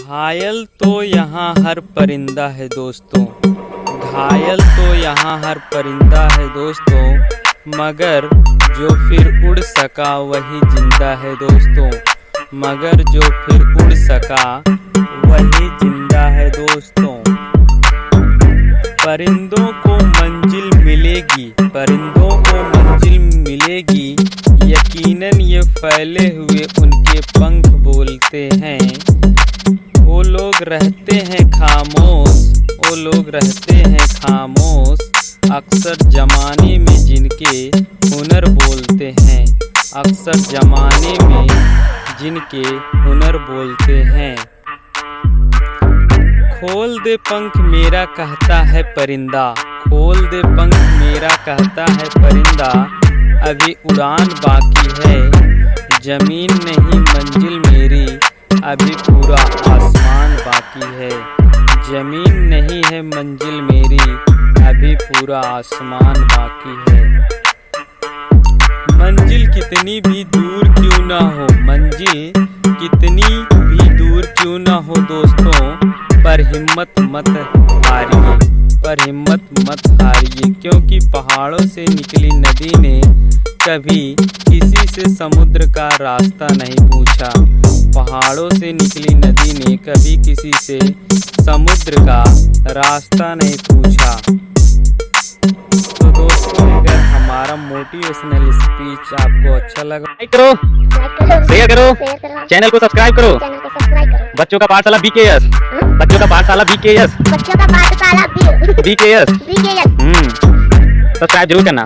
घायल तो यहाँ हर परिंदा है दोस्तों, घायल तो यहाँ हर परिंदा है दोस्तों, मगर जो फिर उड़ सका वही जिंदा है दोस्तों, मगर जो फिर उड़ सका वही जिंदा है दोस्तों। परिंदों को मंजिल मिलेगी, परिंदों को मंजिल मिलेगी, यकीनन ये फैले हुए उनके पंख बोलते हैं। वो लोग रहते हैं खामोश, वो लोग रहते हैं खामोश, अक्सर जमाने में जिनके हुनर बोलते हैं, अक्सर जमाने में जिनके हुनर बोलते हैं। खोल दे पंख मेरा कहता है परिंदा, खोल दे पंख मेरा कहता है परिंदा, अभी उड़ान बाकी है, जमीन नहीं मंजिल मेरी, अभी पूरा आसमान बाकी है, जमीन नहीं है मंजिल मेरी, अभी पूरा आसमान बाकी है। मंजिल कितनी भी दूर क्यों ना हो, मंजिल कितनी भी दूर क्यों ना हो दोस्तों, पर हिम्मत मत हारिए, पर हिम्मत मत हारिए, क्योंकि पहाड़ों से निकली नदी ने कभी किसी से समुद्र का रास्ता नहीं पूछा, पहाड़ों से निकली नदी ने कभी किसी से समुद्र का रास्ता नहीं पूछा। तो दोस्तों, अगर हमारा मोटिवेशनल स्पीच आपको अच्छा लगा, लाइक करो, शेयर करो, चैनल को सब्सक्राइब करो। बच्चों का पाठशाला बीकेएस, बच्चों का पाठशाला बीकेएस, बच्चों का पाठशाला बीकेएस। सब्सक्राइब जरूर करना।